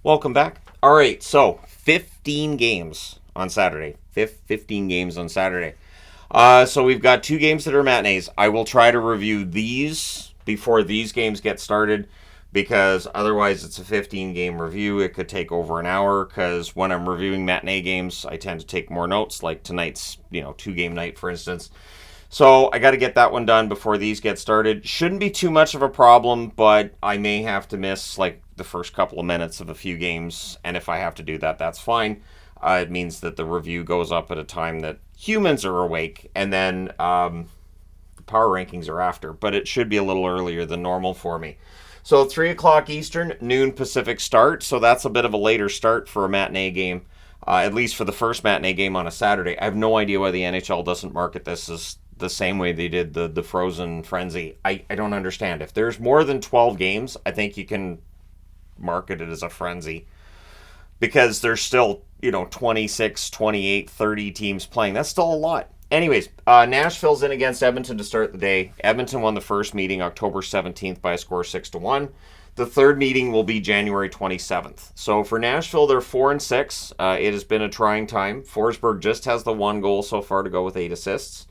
Welcome back. All right, so 15 games on Saturday. 15 games on Saturday. So we've got two games that are matinees. I will try to review these before these games get started because otherwise it's a 15 game review. It could take over an hour because when I'm reviewing matinee games, I tend to take more notes, like tonight's, two game night, for instance. So I got to get that one done before these get started. Shouldn't be too much of a problem, but I may have to miss like the first couple of minutes of a few games, and if I have to do that, that's fine. It means that the review goes up at a time that humans are awake, and then the power rankings are after, but it should be a little earlier than normal for me. So 3 o'clock Eastern, noon Pacific start, so that's a bit of a later start for a matinee game. At least for the first matinee game on a Saturday. I have no idea why the NHL doesn't market this as the same way they did the Frozen Frenzy. I don't understand. If there's more than 12 games, I think you can market it as a frenzy. Because there's still, 26, 28, 30 teams playing. That's still a lot. Anyways, Nashville's in against Edmonton to start the day. Edmonton won the first meeting October 17th by a score 6-1. The third meeting will be January 27th. So for Nashville, they're 4-6. It has been a trying time. Forsberg just has the one goal so far to go with 8 assists.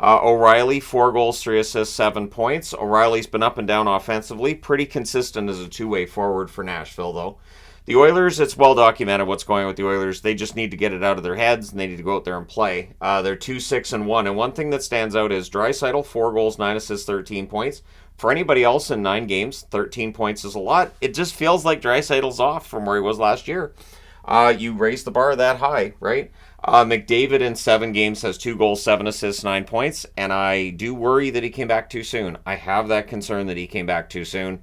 O'Reilly, 4 goals, 3 assists, 7 points. O'Reilly's been up and down offensively. Pretty consistent as a two-way forward for Nashville, though. The Oilers, it's well documented what's going on with the Oilers. They just need to get it out of their heads, and they need to go out there and play. They're 2-6-1, and one thing that stands out is Draisaitl, 4 goals, 9 assists, 13 points. For anybody else in 9 games, 13 points is a lot. It just feels like Draisaitl's off from where he was last year. You raise the bar that high, right? McDavid in 7 games has 2 goals, 7 assists, 9 points, and I do worry that he came back too soon. I have that concern that he came back too soon.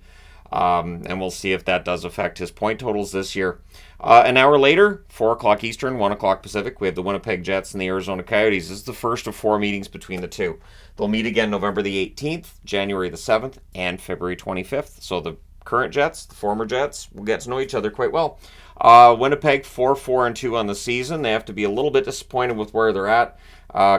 And we'll see if that does affect his point totals this year. An hour later, 4 o'clock Eastern, 1 o'clock Pacific, we have the Winnipeg Jets and the Arizona Coyotes. This is the first of 4 meetings between the two. They'll meet again November the 18th, January the 7th, and February 25th. So the current Jets, the former Jets, will get to know each other quite well. Winnipeg 4-4-2 on the season. They have to be a little bit disappointed with where they're at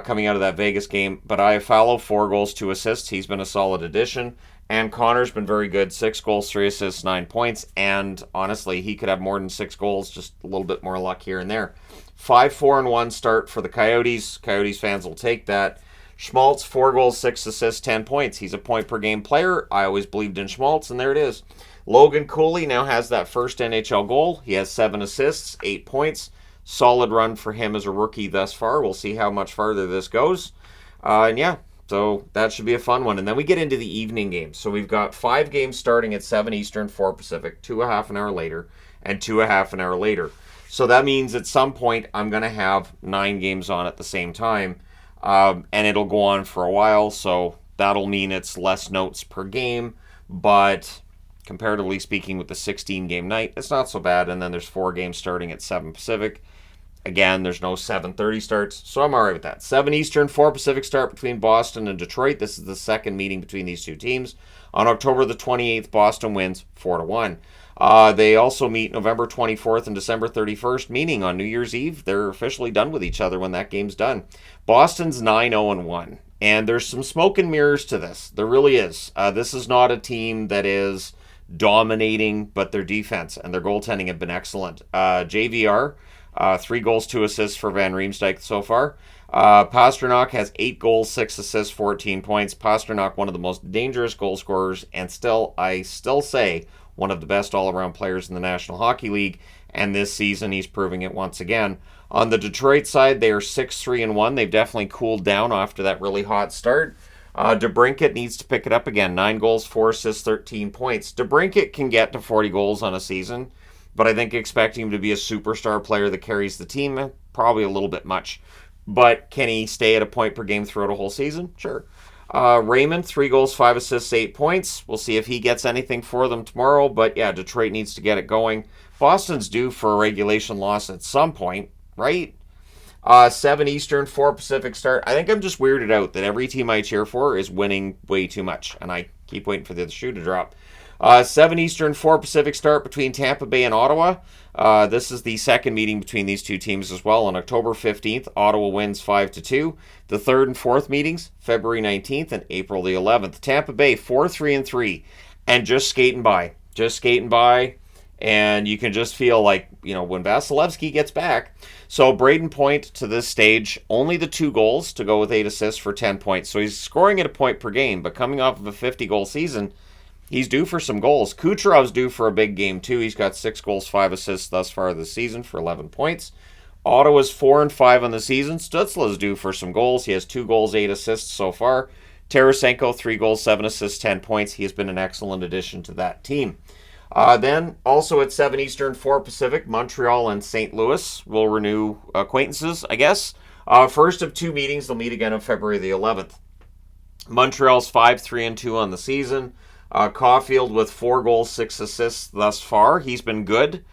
coming out of that Vegas game. But Iafallo, 4 goals, 2 assists. He's been a solid addition. And Connor's been very good. 6 goals, 3 assists, 9 points. And honestly, he could have more than 6 goals, just a little bit more luck here and there. 5-4-1 start for the Coyotes. Coyotes fans will take that. Schmaltz, 4 goals, 6 assists, 10 points. He's a point-per-game player. I always believed in Schmaltz, and there it is. Logan Cooley now has that first NHL goal. He has 7 assists, 8 points. Solid run for him as a rookie thus far. We'll see how much farther this goes. So that should be a fun one. And then we get into the evening games. So we've got 5 games starting at 7 Eastern, 4 Pacific, 2 a half an hour later, and 2 a half an hour later. So that means at some point I'm going to have 9 games on at the same time. And it'll go on for a while. So that'll mean it's less notes per game. But comparatively speaking, with the 16 game night, it's not so bad. And then there's 4 games starting at 7 Pacific. Again, there's no 7:30 starts, so I'm all right with that. 7 Eastern, 4 Pacific start between Boston and Detroit. This is the second meeting between these two teams. On October the 28th, Boston wins 4-1. They also meet November 24th and December 31st, meaning on New Year's Eve, they're officially done with each other when that game's done. Boston's 9-0-1, and there's some smoke and mirrors to this. There really is. This is not a team that is dominating, but their defense and their goaltending have been excellent. JVR, 3 goals, 2 assists for Van Riemsdyk so far. Pastrnak has 8 goals, 6 assists, 14 points. Pastrnak, one of the most dangerous goal scorers, and I still say, one of the best all-around players in the National Hockey League. And this season, he's proving it once again. On the Detroit side, they are 6-3-1. They've definitely cooled down after that really hot start. DeBrincat needs to pick it up again. 9 goals, 4 assists, 13 points. DeBrincat can get to 40 goals on a season, but I think expecting him to be a superstar player that carries the team, probably a little bit much. But can he stay at a point per game throughout a whole season? Sure. Raymond, 3 goals, 5 assists, 8 points. We'll see if he gets anything for them tomorrow. But yeah, Detroit needs to get it going. Boston's due for a regulation loss at some point, right? 7 Eastern, 4 Pacific start. I think I'm just weirded out that every team I cheer for is winning way too much. And I keep waiting for the shoe to drop. 7 Eastern, 4 Pacific start between Tampa Bay and Ottawa. This is the second meeting between these two teams as well. On October 15th, Ottawa wins 5-2. The third and fourth meetings, February 19th and April the 11th. Tampa Bay 4-3-3 and just skating by. And you can just feel like, when Vasilevsky gets back. So Braden Point to this stage, only the 2 goals to go with 8 assists for 10 points. So he's scoring at a point per game, but coming off of a 50-goal season, he's due for some goals. Kucherov's due for a big game, too. He's got 6 goals, 5 assists thus far this season for 11 points. Ottawa's 4-5 on the season. Stützle's due for some goals. He has 2 goals, 8 assists so far. Tarasenko, 3 goals, 7 assists, 10 points. He has been an excellent addition to that team. Then, also at 7 Eastern, 4 Pacific, Montreal and St. Louis will renew acquaintances, I guess. First of 2 meetings, they'll meet again on February the 11th. Montreal's 5-3-2 on the season. Caulfield with 4 goals, 6 assists thus far. He's been good.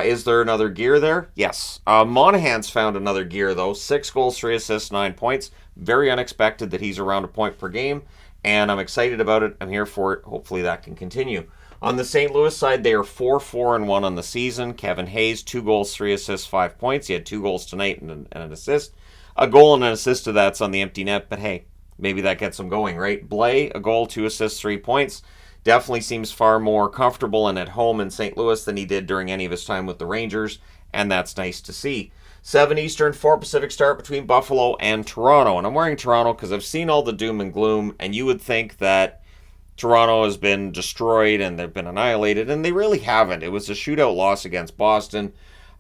Is there another gear there? Yes. Monahan's found another gear, though. 6 goals, 3 assists, 9 points. Very unexpected that he's around a point per game, and I'm excited about it. I'm here for it. Hopefully that can continue. On the St. Louis side, they are 4-4-1 on the season. Kevin Hayes, 2 goals, 3 assists, 5 points. He had 2 goals tonight and an assist. A goal and an assist to that's on the empty net, but hey, maybe that gets him going, right? Blaine, a goal, 2 assists, 3 points. Definitely seems far more comfortable and at home in St. Louis than he did during any of his time with the Rangers, and that's nice to see. 7 Eastern, 4 Pacific start between Buffalo and Toronto. And I'm wearing Toronto because I've seen all the doom and gloom, and you would think that Toronto has been destroyed and they've been annihilated, and they really haven't. It was a shootout loss against Boston.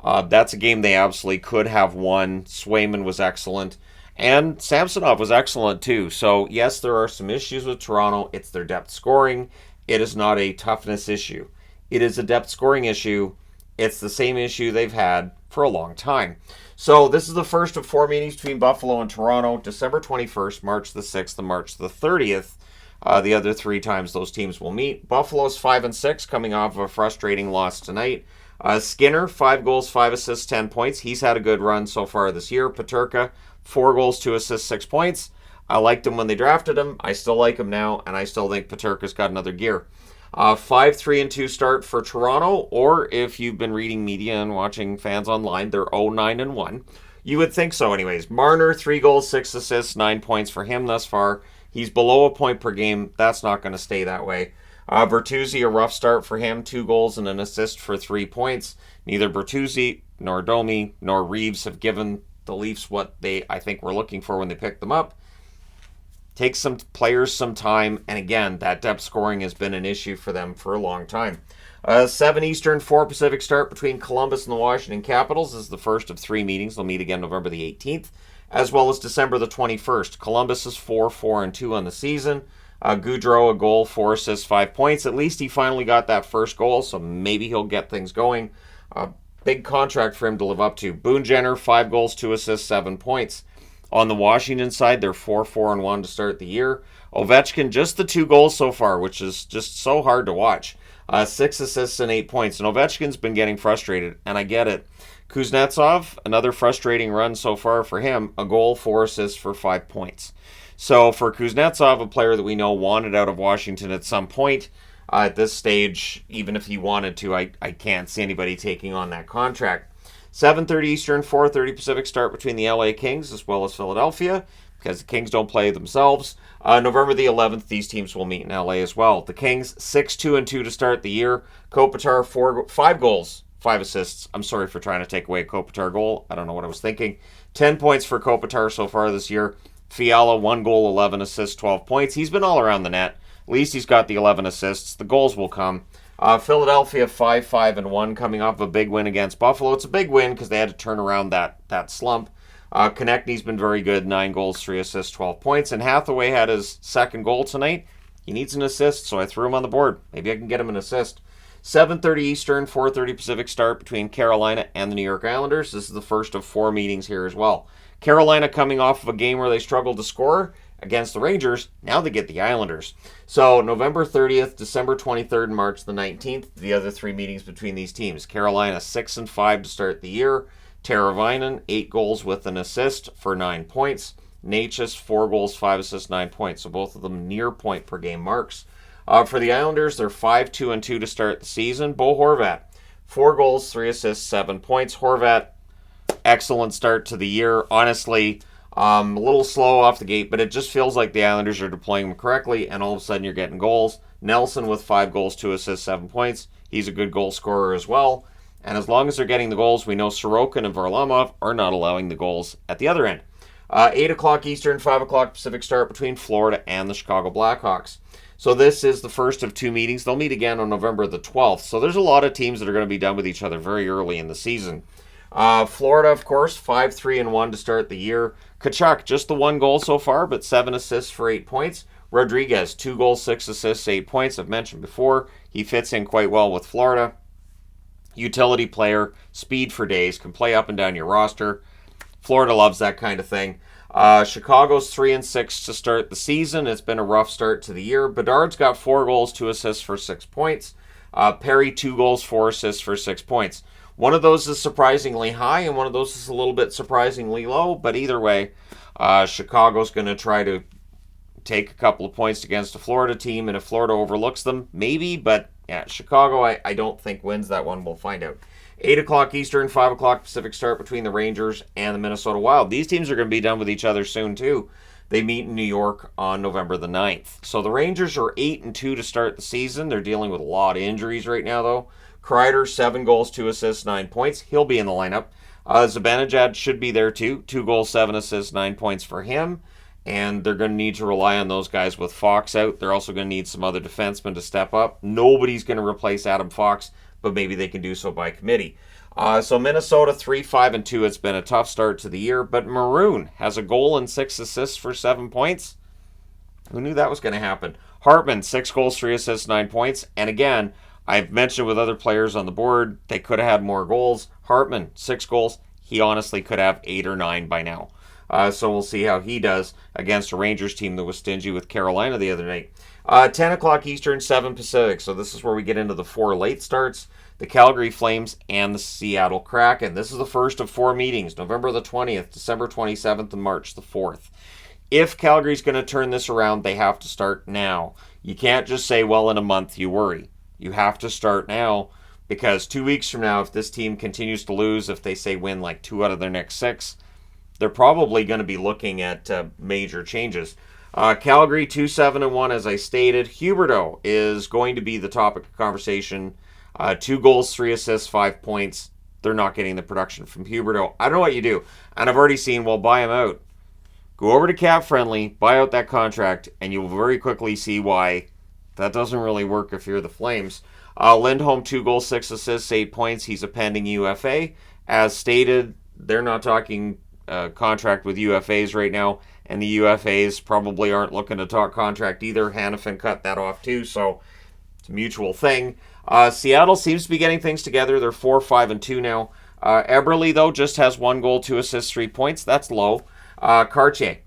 That's a game they absolutely could have won. Swayman was excellent, and Samsonov was excellent too. So yes, there are some issues with Toronto. It's their depth scoring. It is not a toughness issue. It is a depth scoring issue. It's the same issue they've had for a long time. So this is the first of 4 meetings between Buffalo and Toronto, December 21st, March the 6th, and March the 30th. The other 3 times those teams will meet. Buffalo's 5-6, coming off of a frustrating loss tonight. Skinner, 5 goals, 5 assists, 10 points. He's had a good run so far this year. Peterka, 4 goals, 2 assists, 6 points. I liked him when they drafted him. I still like him now, and I still think Peterka's got another gear. 5-3-2 start for Toronto, or if you've been reading media and watching fans online, they're 0-9-1. You would think so anyways. Marner, 3 goals, 6 assists, 9 points for him thus far. He's below a point per game. That's not going to stay that way. Bertuzzi, a rough start for him. 2 goals and an assist for 3 points. Neither Bertuzzi, nor Domi, nor Reeves have given the Leafs what I think, were looking for when they picked them up. Takes some players some time, and again, that depth scoring has been an issue for them for a long time. 7 Eastern, 4 Pacific start between Columbus and the Washington Capitals. This is the first of 3 meetings. They'll meet again November the 18th. As well as December the 21st. Columbus is 4-4-2 on the season. Gaudreau, a goal, 4 assists, 5 points. At least he finally got that first goal, so maybe he'll get things going. Big contract for him to live up to. Boone Jenner, 5 goals, 2 assists, 7 points. On the Washington side, they're 4-4-1 to start the year. Ovechkin, just the 2 goals so far, which is just so hard to watch. 6 assists and 8 points. And Ovechkin's been getting frustrated, and I get it. Kuznetsov, another frustrating run so far for him. A goal, 4 assists for 5 points. So for Kuznetsov, a player that we know wanted out of Washington at some point, at this stage, even if he wanted to, I can't see anybody taking on that contract. 7:30 Eastern, 4:30 Pacific start between the LA Kings as well as Philadelphia, because the Kings don't play themselves. November the 11th, these teams will meet in LA as well. The Kings, 6-2-2 to start the year. Kopitar, 5 goals. 5 assists. I'm sorry for trying to take away a Kopitar goal. I don't know what I was thinking. 10 points for Kopitar so far this year. Fiala, 1 goal, 11 assists, 12 points. He's been all around the net. At least he's got the 11 assists. The goals will come. Philadelphia, 5-5-1, coming off a big win against Buffalo. It's a big win because they had to turn around that slump. Konechny's been very good. 9 goals, 3 assists, 12 points. And Hathaway had his second goal tonight. He needs an assist, so I threw him on the board. Maybe I can get him an assist. 7:30 Eastern, 4:30 Pacific start between Carolina and the New York Islanders. This is the first of 4 meetings here as well. Carolina coming off of a game where they struggled to score against the Rangers. Now they get the Islanders. So November 30th, December 23rd, and March the 19th, the other 3 meetings between these teams. Carolina 6-5 to start the year. Teravainen, 8 goals with an assist for 9 points. Necas, 4 goals, 5 assists, 9 points. So both of them near point per game marks. For the Islanders, they're 5-2-2 to start the season. Bo Horvat, 4 goals, 3 assists, 7 points. Horvat, excellent start to the year. Honestly, a little slow off the gate, but it just feels like the Islanders are deploying him correctly, and all of a sudden you're getting goals. Nelson with 5 goals, 2 assists, 7 points. He's a good goal scorer as well. And as long as they're getting the goals, we know Sorokin and Varlamov are not allowing the goals at the other end. 8 o'clock Eastern, 5 o'clock Pacific start between Florida and the Chicago Blackhawks. So this is the first of two meetings. They'll meet again on November the 12th. So there's a lot of teams that are going to be done with each other very early in the season. Florida, of course, 5-3-1 to start the year. Tkachuk, just the one goal so far, but 7 assists for 8 points. Rodriguez, 2 goals, 6 assists, 8 points. I've mentioned before, he fits in quite well with Florida. Utility player, speed for days, can play up and down your roster. Florida loves that kind of thing. Chicago's 3-6 to start the season. It's been a rough start to the year. Bedard's got 4 goals, 2 assists for 6 points. Perry, 2 goals, 4 assists for 6 points. One of those is surprisingly high, and one of those is a little bit surprisingly low. But either way, Chicago's going to try to take a couple of points against a Florida team, and if Florida overlooks them, maybe. But yeah, Chicago, I don't think wins that one. We'll find out. 8 o'clock Eastern, 5 o'clock Pacific start between the Rangers and the Minnesota Wild. These teams are going to be done with each other soon, too. They meet in New York on November the 9th. So the Rangers are 8-2 to start the season. They're dealing with a lot of injuries right now, though. Kreider, 7 goals, 2 assists, 9 points. He'll be in the lineup. Zibanejad should be there, too. 2 goals, 7 assists, 9 points for him. And they're going to need to rely on those guys with Fox out. They're also going to need some other defensemen to step up. Nobody's going to replace Adam Fox, but maybe they can do so by committee. So Minnesota 3-5-2. It's been a tough start to the year, but Maroon has a goal and 6 assists for 7 points. Who knew that was going to happen? Hartman, 6 goals, 3 assists, 9 points. And again, I've mentioned with other players on the board, they could have had more goals. Hartman, 6 goals. He honestly could have 8 or 9 by now. So we'll see how he does against a Rangers team that was stingy with Carolina the other night. 10 o'clock Eastern, 7 Pacific. So this is where we get into the 4 late starts. The Calgary Flames and the Seattle Kraken. This is the first of 4 meetings, November the 20th, December 27th, and March the 4th. If Calgary's going to turn this around, they have to start now. You can't just say, well, in a month you worry. You have to start now, because 2 weeks from now, if this team continues to lose, if they say win like 2 out of their next 6, they're probably going to be looking at major changes. Calgary 2-7-1, as I stated. Huberdeau is going to be the topic of conversation. 2 goals, 3 assists, 5 points. They're not getting the production from Huberdeau. I don't know what you do. And I've already seen, well, buy him out. Go over to Cap Friendly, buy out that contract, and you'll very quickly see why that doesn't really work if you're the Flames. Lindholm, 2 goals, 6 assists, 8 points. He's a pending UFA. As stated, they're not talking contract with UFAs right now, and the UFAs probably aren't looking to talk contract either. Hannafin cut that off too, so it's a mutual thing. Seattle seems to be getting things together. They're 4-5-2 now. Eberle, though, just has 1 goal, 2 assists, 3 points. That's low. Cartier,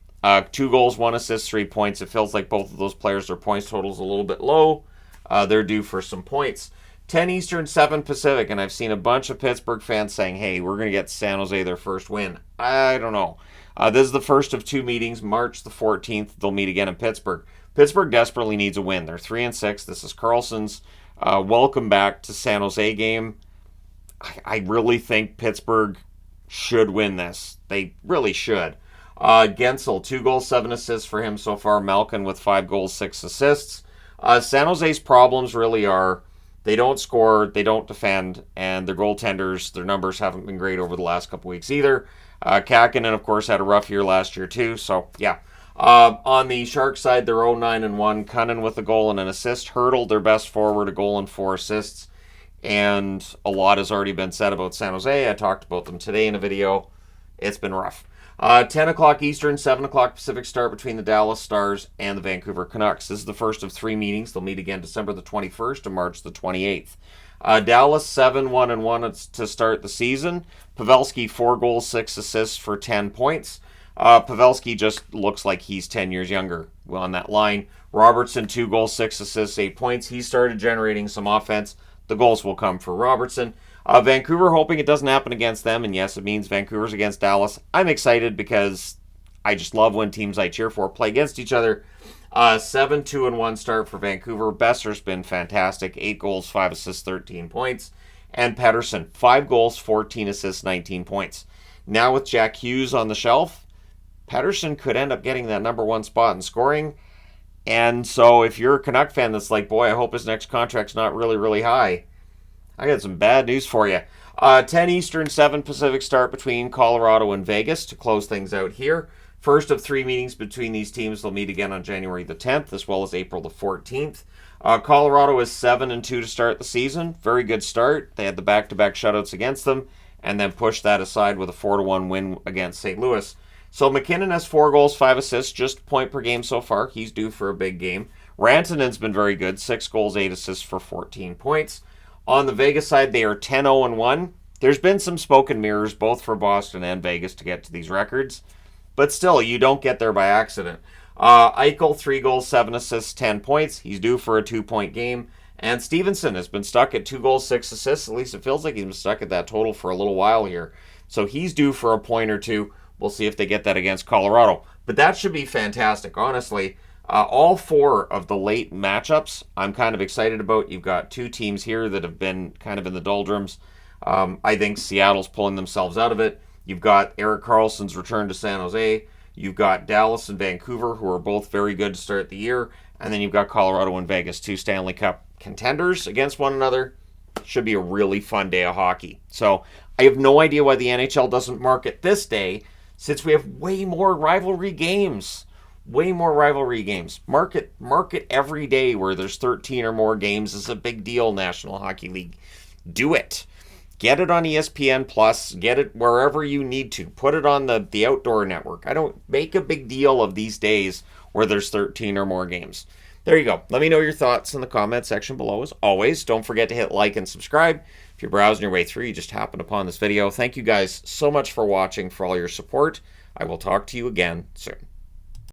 2 goals, 1 assist, 3 points. It feels like both of those players, their points totals a little bit low. They're due for some points. 10 Eastern, 7 Pacific, and I've seen a bunch of Pittsburgh fans saying, hey, we're going to get San Jose their first win. I don't know. This is the first of 2 meetings. March the 14th, they'll meet again in Pittsburgh. Pittsburgh desperately needs a win. They're 3-6. This is Carlson's welcome back to San Jose game. I really think Pittsburgh should win this. They really should. Gensel, 2 goals, 7 assists for him so far. Malkin with 5 goals, 6 assists. San Jose's problems really are they don't score, they don't defend, and their goaltenders, their numbers haven't been great over the last couple weeks either. Kakinen, of course, had a rough year last year too, so yeah. On the Sharks side, they're 0-9-1. Cunnin with a goal and an assist. Hurdle, their best forward, a goal and 4 assists. And a lot has already been said about San Jose. I talked about them today in a video. It's been rough. 10 o'clock Eastern, 7 o'clock Pacific start between the Dallas Stars and the Vancouver Canucks. This is the first of 3 meetings. They'll meet again December the 21st and March the 28th. Dallas 7-1-1 to start the season. Pavelski 4 goals, 6 assists for 10 points. Pavelski just looks like he's 10 years younger on that line. Robertson 2 goals, 6 assists, 8 points. He started generating some offense. The goals will come for Robertson. Vancouver hoping it doesn't happen against them, and yes, it means Vancouver's against Dallas. I'm excited because I just love when teams I cheer for play against each other. 7-2-1 start for Vancouver. Besser's been fantastic. 8 goals, 5 assists, 13 points. And Pettersson, 5 goals, 14 assists, 19 points. Now with Jack Hughes on the shelf, Pettersson could end up getting that number 1 spot in scoring. And so if you're a Canuck fan that's like, boy, I hope his next contract's not really, really high, I got some bad news for you. 10 Eastern, 7 Pacific start between Colorado and Vegas to close things out here. First of 3 meetings between these teams. They'll meet again on January the 10th as well as April the 14th. Colorado is 7-2 to start the season. Very good start. They had the back-to-back shutouts against them and then pushed that aside with a 4-1 win against St. Louis. So McKinnon has 4 goals, 5 assists, just a point per game so far. He's due for a big game. Rantanen's been very good, 6 goals, 8 assists for 14 points. On the Vegas side, they are 10-0-1. There's been some smoke and mirrors, both for Boston and Vegas, to get to these records. But still, you don't get there by accident. Eichel, 3 goals, 7 assists, 10 points. He's due for a 2-point game. And Stevenson has been stuck at 2 goals, 6 assists. At least it feels like he's been stuck at that total for a little while here. So he's due for a point or two. We'll see if they get that against Colorado. But that should be fantastic, honestly. All 4 of the late matchups I'm kind of excited about. You've got 2 teams here that have been kind of in the doldrums. I think Seattle's pulling themselves out of it. You've got Erik Karlsson's return to San Jose. You've got Dallas and Vancouver, who are both very good to start the year. And then you've got Colorado and Vegas, 2 Stanley Cup contenders against one another. Should be a really fun day of hockey. So I have no idea why the NHL doesn't market this day, since we have way more rivalry games. Way more rivalry games. Market every day where there's 13 or more games is a big deal, National Hockey League. Do it. Get it on ESPN Plus. Get it wherever you need to. Put it on the Outdoor Network. I don't make a big deal of these days where there's 13 or more games. There you go. Let me know your thoughts in the comment section below. As always, don't forget to hit like and subscribe. If you're browsing your way through, you just happened upon this video. Thank you guys so much for watching, for all your support. I will talk to you again soon.